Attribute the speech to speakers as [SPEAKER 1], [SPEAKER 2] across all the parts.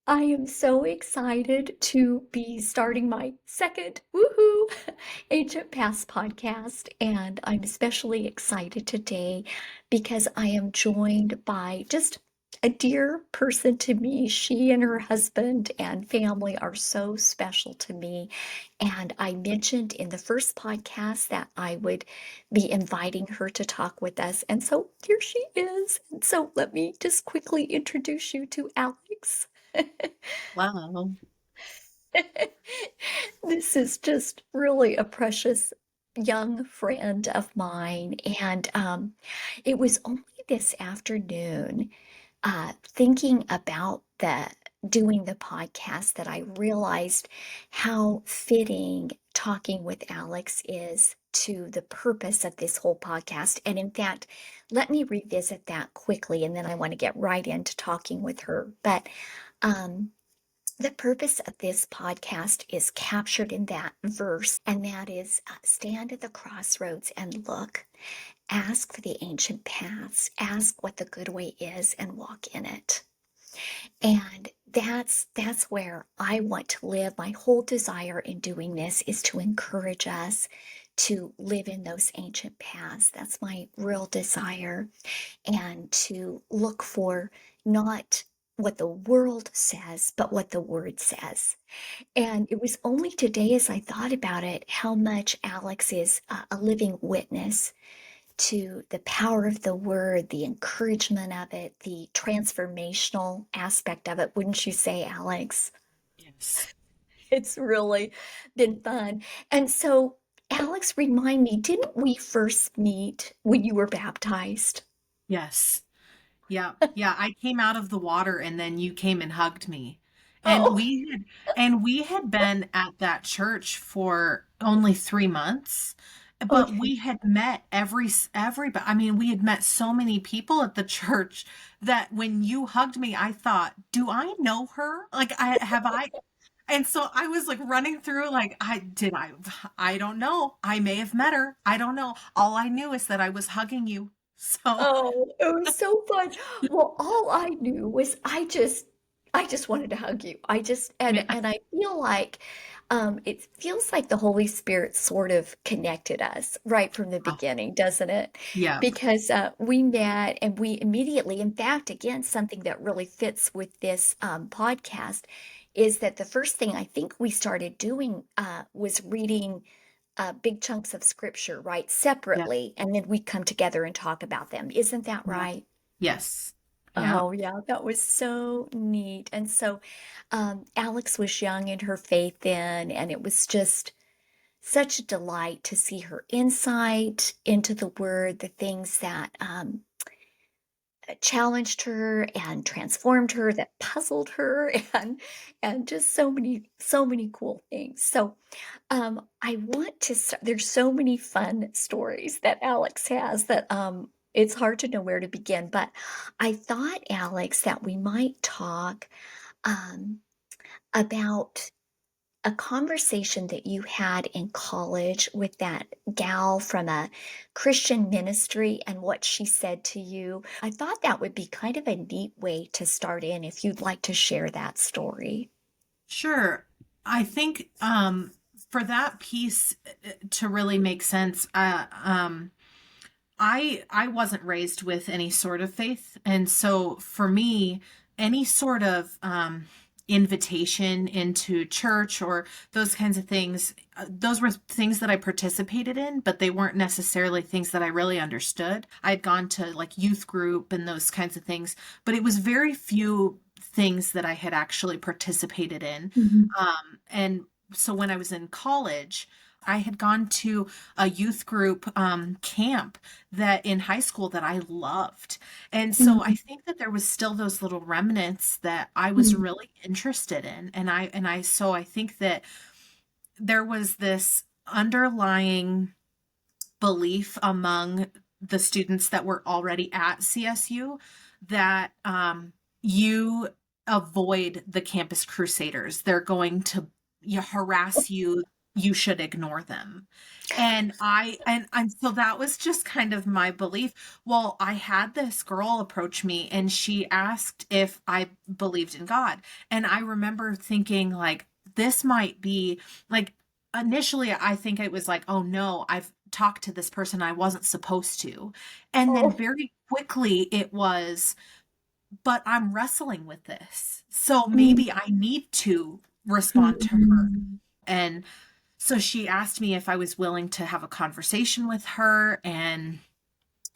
[SPEAKER 1] I am so excited to be starting my second woohoo Ancient Past podcast, and I'm especially excited today because I am joined by just a dear person to me. She and her husband and family are so special to me. And I mentioned in the first podcast that I would be inviting her to talk with us. And so here she is. And so let me just quickly introduce you to Alex.
[SPEAKER 2] Wow.
[SPEAKER 1] This is just really a precious young friend of mine. And it was only this afternoon, thinking about the doing the podcast, that I realized how fitting talking with Alex is to the purpose of this whole podcast. And in fact, let me revisit that quickly, and then I want to get right into talking with her. But um, the purpose of this podcast is captured in that verse, and that is stand at the crossroads and look, ask for the ancient paths, ask what the good way is, and walk in it. And that's where I want to live. My whole desire in doing this is to encourage us to live in those ancient paths. That's my real desire, and to look for not what the world says, but what the word says. And it was only today, as I thought about it, how much Alex is a living witness to the power of the word, the encouragement of it, the transformational aspect of it. Wouldn't you say, Alex?
[SPEAKER 2] Yes.
[SPEAKER 1] It's really been fun. And so, Alex, remind me, didn't we first meet when you were baptized?
[SPEAKER 2] Yes. Yeah. Yeah. I came out of the water and then you came and hugged me. And
[SPEAKER 1] Oh,
[SPEAKER 2] we had been at that church for only 3 months, but
[SPEAKER 1] okay.
[SPEAKER 2] we had met everybody. I mean, we had met so many people at the church that when you hugged me, I thought, do I know her? Like I and so I was like running through like I don't know. I may have met her. I don't know. All I knew is that I was hugging you. So
[SPEAKER 1] Oh, it was so fun. Well, all I knew was I just wanted to hug you. I just
[SPEAKER 2] yeah.
[SPEAKER 1] and I feel like it feels like the Holy Spirit sort of connected us right from the beginning, doesn't it?
[SPEAKER 2] Yeah.
[SPEAKER 1] Because we met and we immediately, in fact, again, something that really fits with this podcast is that the first thing I think we started doing was reading big chunks of scripture, right,
[SPEAKER 2] Yeah.
[SPEAKER 1] separately, and then we come together and talk about them. Isn't that
[SPEAKER 2] Yeah.
[SPEAKER 1] right?
[SPEAKER 2] Yes. Yeah.
[SPEAKER 1] Oh, yeah, that was so neat. And so Alex was young in her faith then, and it was just such a delight to see her insight into the word, the things that challenged her and transformed her, that puzzled her, and just so many cool things. So I want to start. There's so many fun stories that Alex has that it's hard to know where to begin. But I thought, Alex, that we might talk um, about a conversation that you had in college with that gal from a Christian ministry and what she said to you. I thought that would be kind of a neat way to start in if you'd like to share that story.
[SPEAKER 2] Sure. I think for that piece to really make sense, I wasn't raised with any sort of faith, and so for me, any sort of invitation into church or those kinds of things, those were things that I participated in, but they weren't necessarily things that I really understood. I had gone to like youth group and those kinds of things, but it was very few things that I had actually participated in.
[SPEAKER 1] Mhm.
[SPEAKER 2] And so when I was in college, I had gone to a youth group camp that in high school that I loved. And so I
[SPEAKER 1] Mhm.
[SPEAKER 2] think that there was still those little remnants that I was
[SPEAKER 1] Mhm.
[SPEAKER 2] really interested in. So I think that there was this underlying belief among the students that were already at CSU that you avoid the campus crusaders. They're going to harass you. you should ignore them. And so that was just kind of my belief. Well, I had this girl approach me and she asked if I believed in God. And I remember thinking like this might be like initially I think it was like, oh no, I've talked to this person I wasn't supposed to. And then
[SPEAKER 1] Oh.
[SPEAKER 2] very quickly it was, but I'm wrestling with this. So
[SPEAKER 1] Mm.
[SPEAKER 2] maybe I need to respond to her.
[SPEAKER 1] Mhm.
[SPEAKER 2] And so she asked me if I was willing to have a conversation with her. And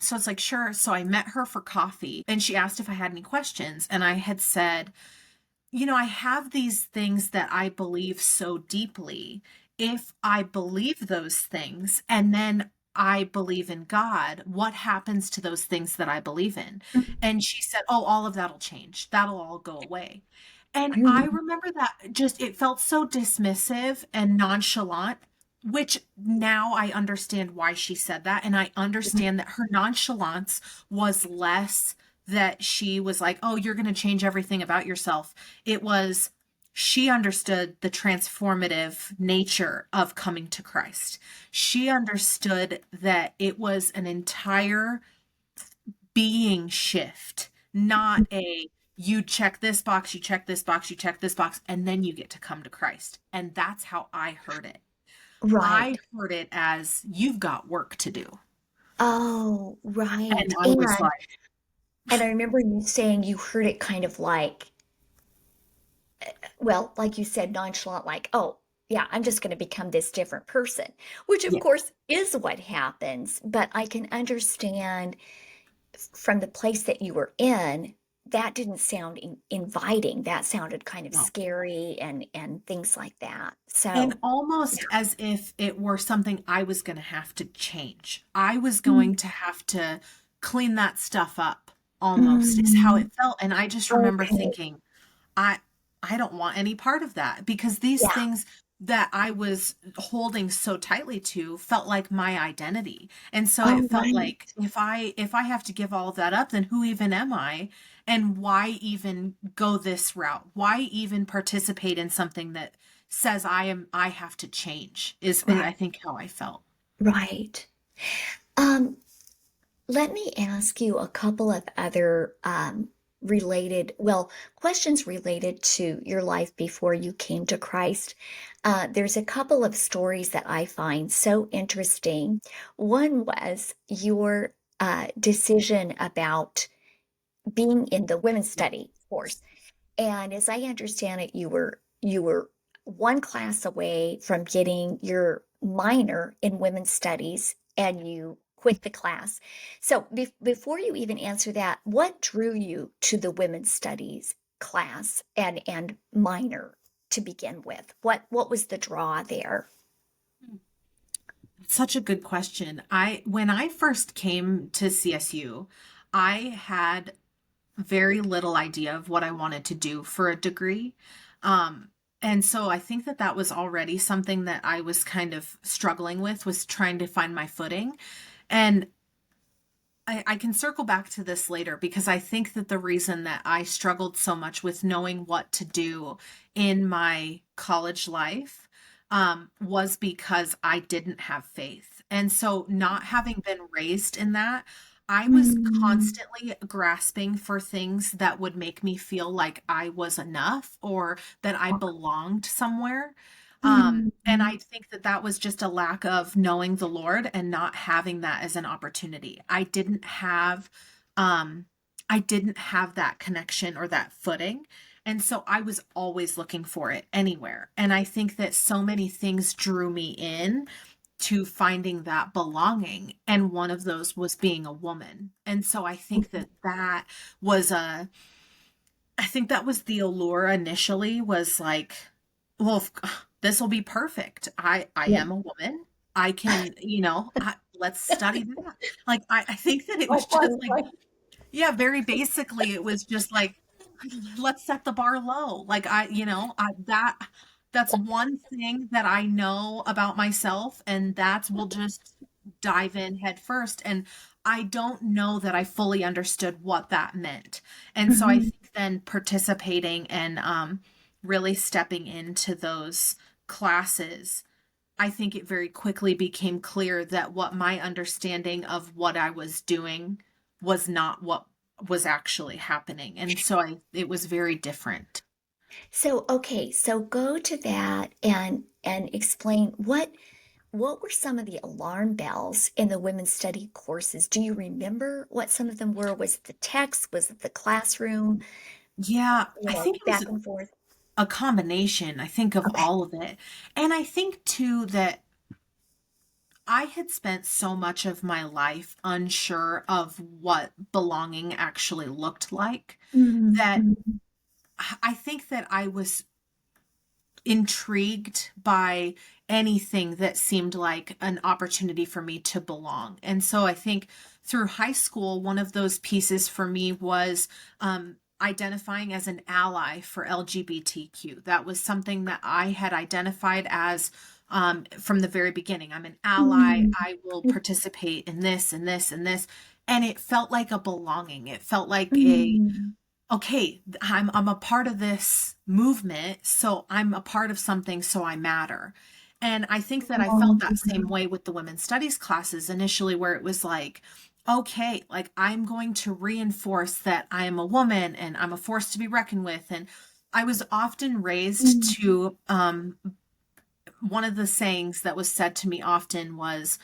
[SPEAKER 2] so it's like, sure. So I met her for coffee and she asked if I had any questions. And I had said, I have these things that I believe so deeply. If I believe those things and then I believe in God, what happens to those things that I believe in? And she said, oh, all of that'll change. That'll all go away. And I
[SPEAKER 1] Mhm.
[SPEAKER 2] remember that just, it felt so dismissive and nonchalant, which now I understand why she said that. And I understand that her nonchalance was less that she was like, oh, you're going to change everything about yourself. It was, she understood the transformative nature of coming to Christ. She understood that it was an entire being shift, not a you check this box, you check this box, you check this box, and then you get to come to Christ. And that's how I heard it. I
[SPEAKER 1] Right.
[SPEAKER 2] heard it as you've got work to do.
[SPEAKER 1] Oh, right.
[SPEAKER 2] And I was like,
[SPEAKER 1] And I remember you saying you heard it kind of like, well, like you said, nonchalant, like, oh, yeah, I'm just going to become this different person, which of
[SPEAKER 2] yeah,
[SPEAKER 1] course is what happens. But I can understand from the place that you were in, that didn't sound inviting. That sounded kind of
[SPEAKER 2] no.
[SPEAKER 1] scary and things like that.
[SPEAKER 2] And
[SPEAKER 1] So,
[SPEAKER 2] almost
[SPEAKER 1] yeah.
[SPEAKER 2] as if it were something I was going to have to change. I was
[SPEAKER 1] Mm.
[SPEAKER 2] going to have to clean that stuff up almost is how
[SPEAKER 1] Mm.
[SPEAKER 2] it felt. And I just remember
[SPEAKER 1] Okay.
[SPEAKER 2] thinking, I I don't want any part of that because these
[SPEAKER 1] Yeah.
[SPEAKER 2] things that I was holding so tightly to felt like my identity. And so it
[SPEAKER 1] Oh,
[SPEAKER 2] felt
[SPEAKER 1] right.
[SPEAKER 2] like if I have to give all of that up, then who even am I? And why even go this route? Why even participate in something that says I have to change is I
[SPEAKER 1] Right.
[SPEAKER 2] think how I felt.
[SPEAKER 1] Right. Um, Let me ask you a couple of other questions related to your life before you came to Christ. There's a couple of stories that I find so interesting. One was your decision about being in the women's
[SPEAKER 2] Yeah.
[SPEAKER 1] study course. And as I understand it, you were one class away from getting your minor in women's studies and you quit the class. So before you even answer that, what drew you to the women's studies class and minor to begin with? What was the draw there?
[SPEAKER 2] Such a good question. When I first came to CSU, I had very little idea of what I wanted to do for a degree. Um, and so I think that that was already something that I was kind of struggling with, was trying to find my footing. And I can circle back to this later because I think that the reason that I struggled so much with knowing what to do in my college life was because I didn't have faith. And so, not having been raised in that, I was
[SPEAKER 1] Mm.
[SPEAKER 2] constantly grasping for things that would make me feel like I was enough or that I belonged somewhere. And
[SPEAKER 1] Mm.
[SPEAKER 2] I think that that was just a lack of knowing the Lord and not having that as an opportunity. Um, I didn't have that connection or that footing. And so I was always looking for it anywhere. And I think that so many things drew me in to finding that belonging. And one of those was being a woman. And so was a, I think that was the allure initially was like, well, this will be perfect. I
[SPEAKER 1] Yeah.
[SPEAKER 2] am a woman. I can, let's study that. Like I think that it was
[SPEAKER 1] Oh,
[SPEAKER 2] just
[SPEAKER 1] fun,
[SPEAKER 2] like,
[SPEAKER 1] fun.
[SPEAKER 2] yeah, very basically it was just like, let's set the bar low. Like that's one thing that I know about myself, and that's we'll just dive in head first. And I don't know that I fully understood what that meant. And so I
[SPEAKER 1] Mhm.
[SPEAKER 2] think then participating and really stepping into those classes I think it very quickly became clear that what my understanding of what I was doing was not what was actually happening. And so it was very different.
[SPEAKER 1] So, okay, so go to that and explain what were some of the alarm bells in the women's study courses? Do you remember what some of them were? Was it the text? Was it the classroom?
[SPEAKER 2] Yeah, I think it was
[SPEAKER 1] Back and forth.
[SPEAKER 2] a combination, I think, of
[SPEAKER 1] Okay.
[SPEAKER 2] all of it. And I think too that I had spent so much of my life unsure of what belonging actually looked like that
[SPEAKER 1] Mhm.
[SPEAKER 2] I think that I was intrigued by anything that seemed like an opportunity for me to belong. And so I think through high school, one of those pieces for me was identifying as an ally for LGBTQ. That was something that I had identified as from the very beginning. I'm an ally.
[SPEAKER 1] Mhm.
[SPEAKER 2] I will participate in this and this and this. And it felt like a belonging. It felt like a
[SPEAKER 1] Mhm.
[SPEAKER 2] okay, I'm a part of this movement, so I'm a part of something, so I matter. And I think that I felt that same way with the women's studies classes initially, where it was like, okay, like I'm going to reinforce that I am a woman and I'm a force to be reckoned with. And I was often raised
[SPEAKER 1] Mhm.
[SPEAKER 2] to one of the sayings that was said to me often was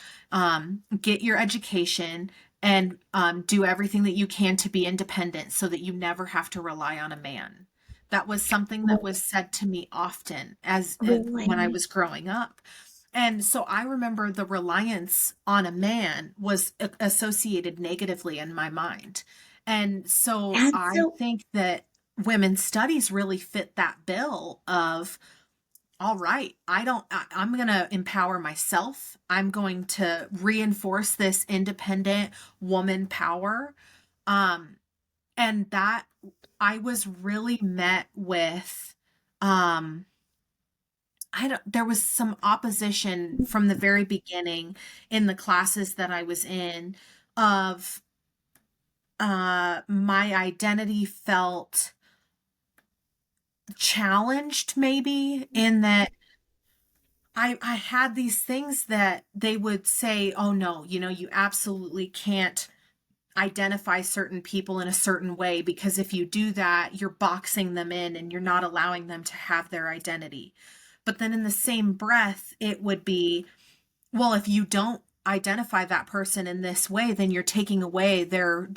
[SPEAKER 2] get your education and do everything that you can to be independent so that you never have to rely on a man. That was something that was said to me often when I
[SPEAKER 1] Really?
[SPEAKER 2] was growing up. And so I remember the reliance on a man was associated negatively in my mind. And so
[SPEAKER 1] And
[SPEAKER 2] I
[SPEAKER 1] so,
[SPEAKER 2] think that women's studies really fit that bill of all right, I'm going to empower myself. I'm going to reinforce this independent woman power. Um, and that I was really met with, um, there was some opposition from the very beginning in the classes that I was in of, my identity felt challenged maybe in that I had these things that they would say, "Oh no, you absolutely can't identify certain people in a certain way because if you do that, you're boxing them in and you're not allowing them to have their identity." But then in the same breath, it would be, "Well, if you don't identify that person in this way, then you're taking away their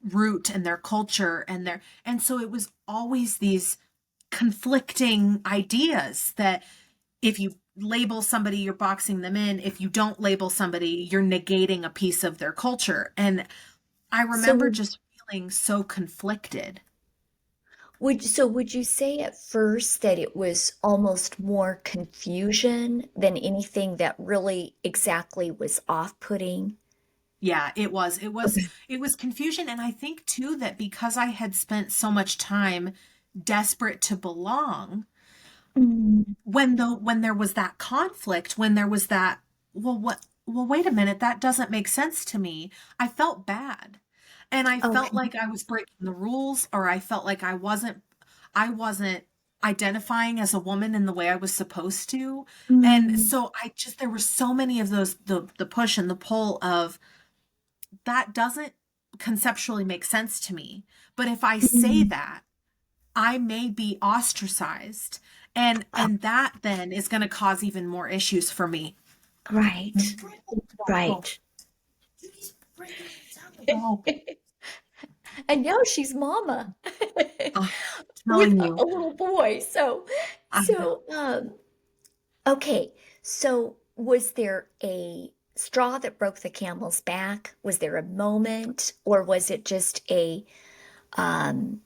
[SPEAKER 2] root and their culture and so it was always these conflicting ideas that if you label somebody, you're boxing them in. If you don't label somebody, you're negating a piece of their culture. And I
[SPEAKER 1] so
[SPEAKER 2] remember just feeling so conflicted.
[SPEAKER 1] would you say at first that it was almost more confusion than anything that really exactly was off-putting?
[SPEAKER 2] Yeah, it was. It was
[SPEAKER 1] Okay.
[SPEAKER 2] it was confusion and I think too that because I had spent so much time desperate to belong,
[SPEAKER 1] Mm.
[SPEAKER 2] when there was that conflict, when there was that well wait a minute, that doesn't make sense to me. I felt bad. And I felt
[SPEAKER 1] Okay.
[SPEAKER 2] like I was breaking the rules or I felt like I wasn't identifying as a woman in the way I was supposed to. And
[SPEAKER 1] Mm.
[SPEAKER 2] so there were so many of those the push and the pull of that doesn't conceptually make sense to me. But if I say
[SPEAKER 1] Mm.
[SPEAKER 2] that, I may be ostracized
[SPEAKER 1] Oh,
[SPEAKER 2] and that then is going to cause even more issues for me.
[SPEAKER 1] right.
[SPEAKER 2] Go.
[SPEAKER 1] Right.
[SPEAKER 2] Go.
[SPEAKER 1] And now she's mama
[SPEAKER 2] I'm
[SPEAKER 1] with
[SPEAKER 2] telling
[SPEAKER 1] a
[SPEAKER 2] you.
[SPEAKER 1] little boy. So,
[SPEAKER 2] I know.
[SPEAKER 1] so, okay. So, was there a straw that broke the camel's back? Was there a moment, or was it just um,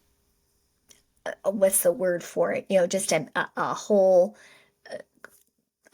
[SPEAKER 1] what's the word for it? Just a whole,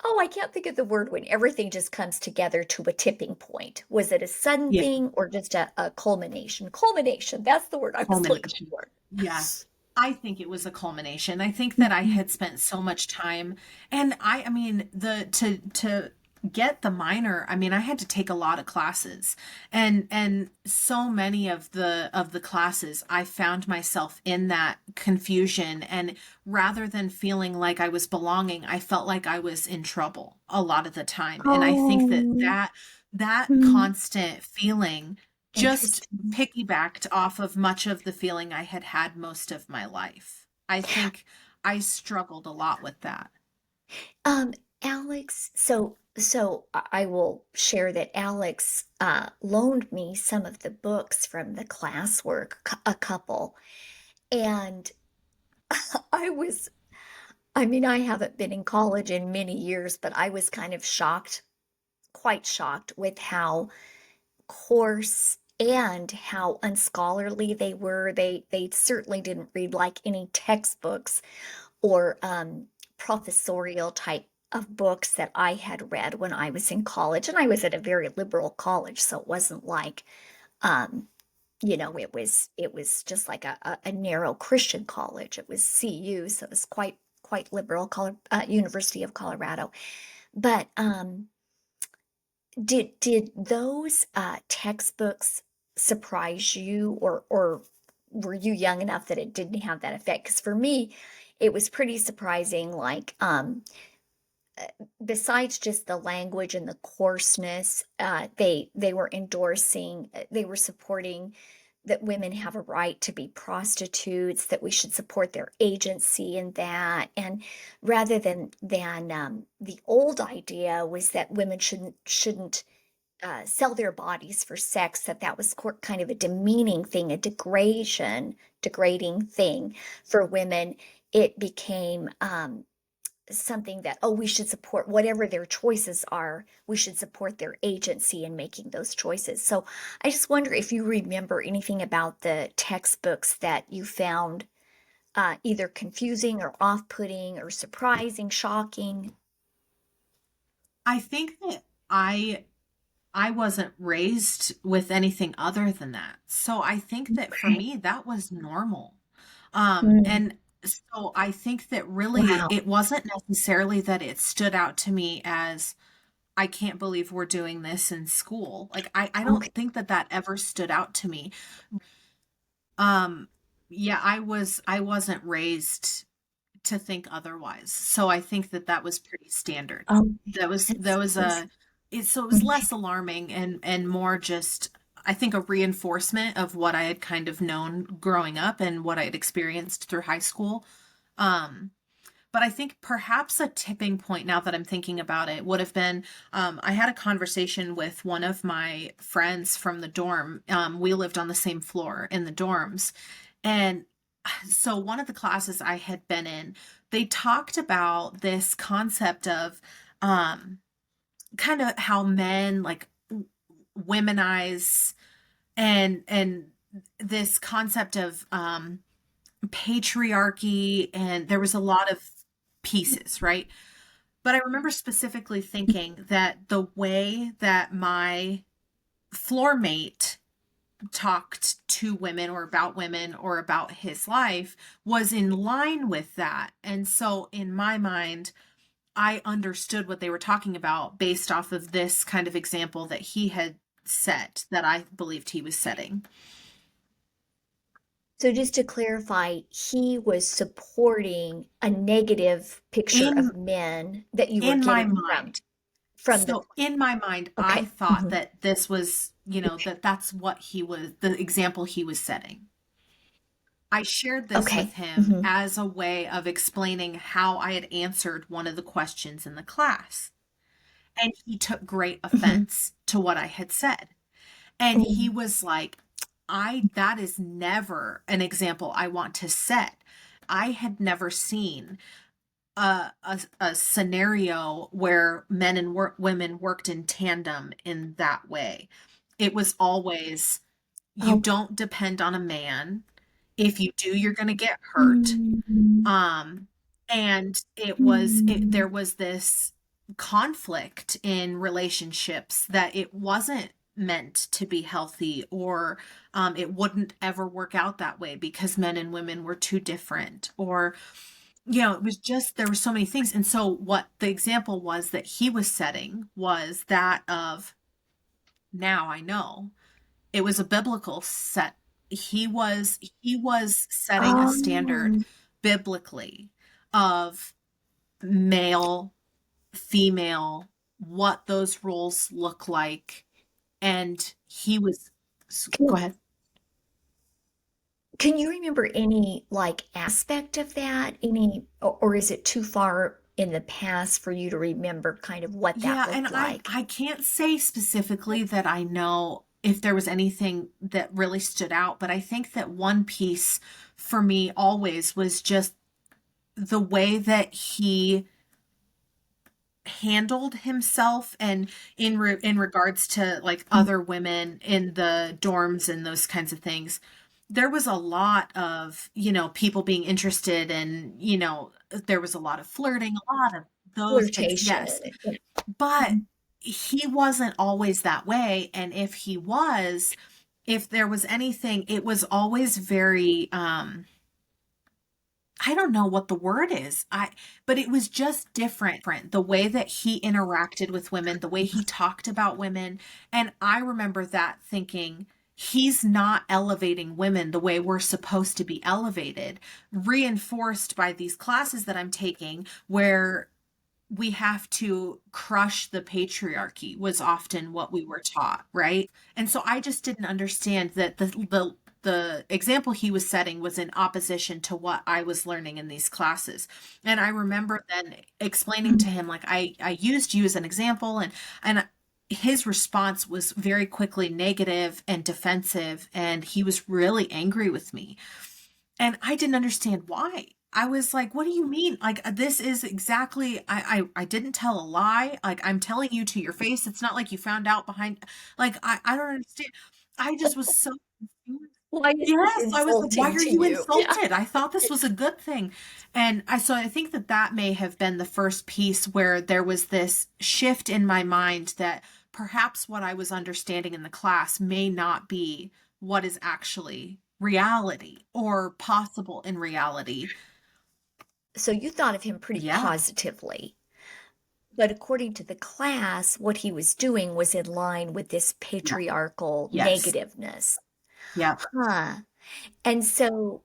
[SPEAKER 1] oh, I can't think of the word when everything just comes together to a tipping point. Was it a sudden
[SPEAKER 2] Yeah,
[SPEAKER 1] thing or just a culmination? Culmination, that's the word I was looking
[SPEAKER 2] culmination.
[SPEAKER 1] for.
[SPEAKER 2] Yeah. I think it was a culmination. I think that I
[SPEAKER 1] Mhm.
[SPEAKER 2] had spent so much time and I mean the to get the minor, I mean, I had to take a lot of classes, and so many of the classes, I found myself in that confusion, and rather than feeling like I was belonging, I felt like I was in trouble a lot of the time. And I think that
[SPEAKER 1] Oh,
[SPEAKER 2] that
[SPEAKER 1] hmm,
[SPEAKER 2] constant feeling just
[SPEAKER 1] interesting.
[SPEAKER 2] piggybacked off of much of the feeling I had had most of my life. I think I struggled a lot with that.
[SPEAKER 1] Um, Alex, so I will share that Alex loaned me some of the books from the classwork, a couple, and I was, I mean, I haven't been in college in many years, but I was kind of shocked, quite shocked with how coarse and how unscholarly they were. They certainly didn't read like any textbooks or professorial type of books that I had read when I was in college. And I was at a very liberal college, so it wasn't like um, it was just like a narrow Christian college. It was CU, so it was quite liberal, University of Colorado. But did those textbooks surprise you, or were you young enough that it didn't have that effect? Because for me, it was pretty surprising. Like besides just the language and the coarseness, they were endorsing, they were supporting that women have a right to be prostitutes, that we should support their agency in that. And rather than the old idea was that women shouldn't sell their bodies for sex, that was kind of a demeaning thing, a degrading thing for women. It became something that, oh, we should support whatever their choices are. We should support their agency in making those choices. So I just wonder if you remember anything about the textbooks that you found either confusing or off-putting or surprising, shocking.
[SPEAKER 2] I think that I wasn't raised with anything other than that. So I think that for
[SPEAKER 1] Okay.
[SPEAKER 2] me that was normal.
[SPEAKER 1] Mm,
[SPEAKER 2] And so I think that really
[SPEAKER 1] wow.
[SPEAKER 2] it wasn't necessarily that it stood out to me as I can't believe we're doing this in school. Like I
[SPEAKER 1] Okay.
[SPEAKER 2] don't think that that ever stood out to me. Um yeah, I wasn't raised to think otherwise. So I think that that was pretty standard.
[SPEAKER 1] Oh,
[SPEAKER 2] That
[SPEAKER 1] that's
[SPEAKER 2] was
[SPEAKER 1] that's
[SPEAKER 2] a it so it was
[SPEAKER 1] okay.
[SPEAKER 2] less alarming and more just I think a reinforcement of what I had kind of known growing up and what I had experienced through high school. Um but I think perhaps a tipping point now that I'm thinking about it would have been I had a conversation with one of my friends from the dorm. We lived on the same floor in the dorms. And so one of the classes I had been in, they talked about this concept of um, kind of how men like womanize and this concept of patriarchy, and there was a lot of pieces, right? But I remember specifically thinking that the way that my floor mate talked to women or about his life was in line with that. And so in my mind, I understood what they were talking about based off of this kind of example that he had set that I believed he was setting.
[SPEAKER 1] So just to clarify, he was supporting a negative picture of
[SPEAKER 2] In
[SPEAKER 1] men that you were
[SPEAKER 2] in my
[SPEAKER 1] getting from
[SPEAKER 2] mind.
[SPEAKER 1] from the
[SPEAKER 2] So in my mind, I
[SPEAKER 1] okay.
[SPEAKER 2] thought
[SPEAKER 1] Mhm.
[SPEAKER 2] that this was,
[SPEAKER 1] Okay.
[SPEAKER 2] that that's what he was, the example he was setting. I shared this with
[SPEAKER 1] Okay.
[SPEAKER 2] him
[SPEAKER 1] Mhm.
[SPEAKER 2] as a way of explaining how I had answered one of the questions in the class. And he took great
[SPEAKER 1] Mhm.
[SPEAKER 2] offense to what I had said. And he
[SPEAKER 1] Mm.
[SPEAKER 2] was like, that is never an example I want to set. I had never seen a scenario where men and women worked in tandem in that way. It was always, you
[SPEAKER 1] Okay.
[SPEAKER 2] don't depend on a man. If you do, you're going to get hurt.
[SPEAKER 1] Mm.
[SPEAKER 2] Um, and there
[SPEAKER 1] Mm.
[SPEAKER 2] was this conflict in relationships that it wasn't meant to be healthy, or it wouldn't ever work out that way because men and women were too different, or it was just, there were so many things. And so what the example was that he was setting was that of, now I know it was a biblical set. He was setting a standard
[SPEAKER 1] Um,
[SPEAKER 2] biblically of male, female, what those roles look like. And he was, go
[SPEAKER 1] can,
[SPEAKER 2] ahead.
[SPEAKER 1] can you remember any like aspect of that? Any, or is it too far in the past for you to remember kind of what that
[SPEAKER 2] Yeah, and
[SPEAKER 1] looked
[SPEAKER 2] I
[SPEAKER 1] like?
[SPEAKER 2] I can't say specifically that I know if there was anything that really stood out, but I think that one piece for me always was just the way that he handled himself, and in regards to like other women in the dorms and those kinds of things. There was a lot of, people being interested, and there was a lot of flirting, a lot of those things.
[SPEAKER 1] Flirtation.
[SPEAKER 2] Yes.
[SPEAKER 1] Yeah.
[SPEAKER 2] But
[SPEAKER 1] Mhm.
[SPEAKER 2] he wasn't always that way. And if he was, if there was anything, it was always very, I don't know what the word is. But it was just different. The way that he interacted with women, the way he talked about women. And I remember that thinking, he's not elevating women the way we're supposed to be elevated, reinforced by these classes that I'm taking where we have to crush the patriarchy was often what we were taught, right? And so I just didn't understand that the example he was setting was in opposition to what I was learning in these classes. And I remember then explaining to him, like, I used you as an example, and his response was very quickly negative and defensive, and he was really angry with me. And I didn't understand why. I was like, what do you mean? Like, this is exactly, I didn't tell a lie. Like, I'm telling you to your face. It's not like you found out behind, like, I don't understand. I just was so confused.
[SPEAKER 1] Why is this
[SPEAKER 2] Yes, I was like, why
[SPEAKER 1] insulting
[SPEAKER 2] are
[SPEAKER 1] to
[SPEAKER 2] you
[SPEAKER 1] you? Yeah.
[SPEAKER 2] insulted? I thought this was a good thing. And so I think that that may have been the first piece where there was this shift in my mind that perhaps what I was understanding in the class may not be what is actually reality or possible in reality.
[SPEAKER 1] So you thought of him pretty
[SPEAKER 2] Yeah.
[SPEAKER 1] positively. But according to the class, what he was doing was in line with this
[SPEAKER 2] Yeah.
[SPEAKER 1] patriarchal
[SPEAKER 2] Yes.
[SPEAKER 1] negativeness.
[SPEAKER 2] Yeah.
[SPEAKER 1] Huh. And so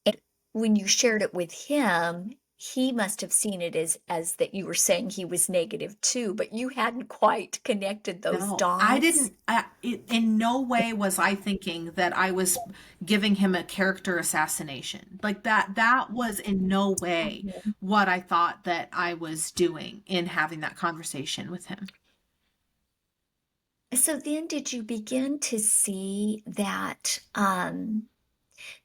[SPEAKER 1] and when you shared it with him, he must have seen it as that you were saying he was negative too, but you hadn't quite connected those
[SPEAKER 2] No, I
[SPEAKER 1] dots.
[SPEAKER 2] didn't. In no way was I thinking that I was giving him a character assassination. Like that. That was in no way
[SPEAKER 1] Mhm.
[SPEAKER 2] what I thought that I was doing in having that conversation with him.
[SPEAKER 1] So then did you begin to see that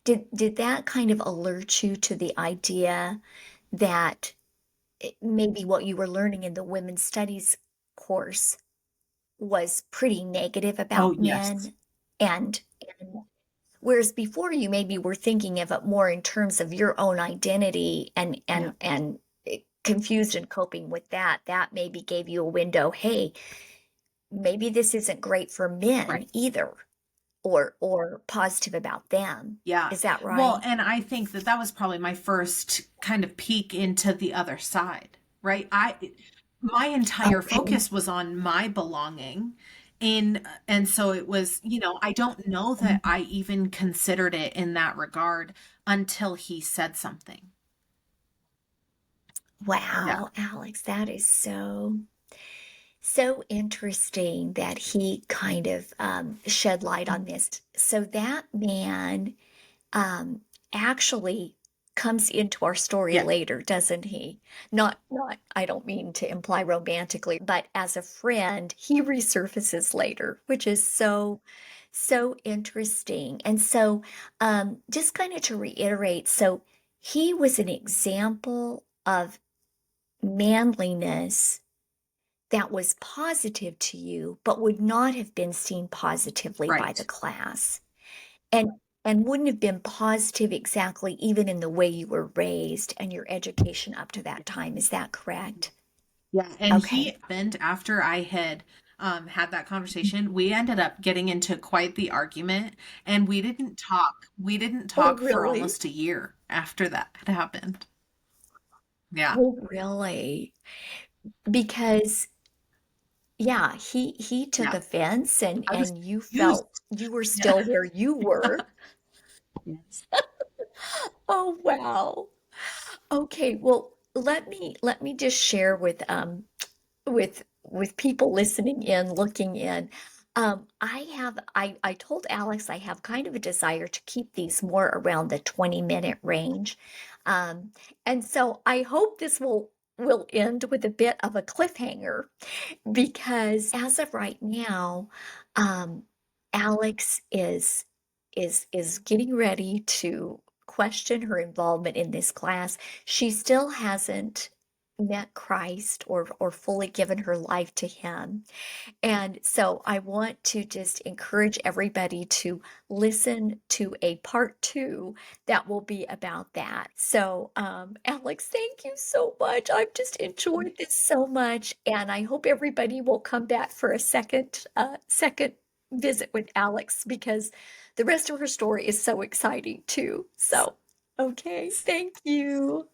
[SPEAKER 1] did that kind of alert you to the idea that maybe what you were learning in the women's studies course was pretty negative
[SPEAKER 2] Oh,
[SPEAKER 1] about
[SPEAKER 2] yes.
[SPEAKER 1] men and whereas before you maybe were thinking of it more in terms of your own identity
[SPEAKER 2] Yeah.
[SPEAKER 1] and confused and coping with that, that maybe gave you a window, hey, maybe this isn't great for men
[SPEAKER 2] Right.
[SPEAKER 1] either, or positive about them.
[SPEAKER 2] Yeah.
[SPEAKER 1] Is that
[SPEAKER 2] Well,
[SPEAKER 1] right?
[SPEAKER 2] and I think that that was probably my first kind of peek into the other side, right? My entire
[SPEAKER 1] Okay.
[SPEAKER 2] focus was on my belonging in, and so it was, I don't know that I even considered it in that regard until he said something. Yeah.
[SPEAKER 1] Wow, Alex, that is so interesting that he kind of shed light on this. So that man um, actually comes into our story
[SPEAKER 2] Yeah.
[SPEAKER 1] later, doesn't he? Not, I don't mean to imply romantically, but as a friend, he resurfaces later, which is so interesting. And so, just kind of to reiterate, so he was an example of manliness that was positive to you, but would not have been seen positively by the
[SPEAKER 2] Right.
[SPEAKER 1] class. And and wouldn't have been positive exactly even in the way you were raised and your education up to that time. Is that correct?
[SPEAKER 2] Yeah. And he
[SPEAKER 1] Okay.
[SPEAKER 2] happened after I had had that conversation, we ended up getting into quite the argument, and we didn't talk. We didn't
[SPEAKER 1] Oh,
[SPEAKER 2] talk for
[SPEAKER 1] really?
[SPEAKER 2] almost a year after that had happened. Yeah.
[SPEAKER 1] Oh, really? Because yeah, he took
[SPEAKER 2] Yeah.
[SPEAKER 1] offense
[SPEAKER 2] I was
[SPEAKER 1] and you
[SPEAKER 2] used.
[SPEAKER 1] felt you were
[SPEAKER 2] Yeah.
[SPEAKER 1] still where you were.
[SPEAKER 2] Yes.
[SPEAKER 1] Oh, wow. Okay, well, let me just share with people listening in, looking in. I told Alex I have kind of a desire to keep these more around the 20-minute range. Um, and so I hope this will end with a bit of a cliffhanger because as of right now, um, Alex is getting ready to question her involvement in this class. She still hasn't met Christ or fully given her life to him. And so I want to just encourage everybody to listen to a part two that will be about that. So, Alex, thank you so much. I've just enjoyed this so much, and I hope everybody will come back for a second visit with Alex because the rest of her story is so exciting too. So, okay, thank you.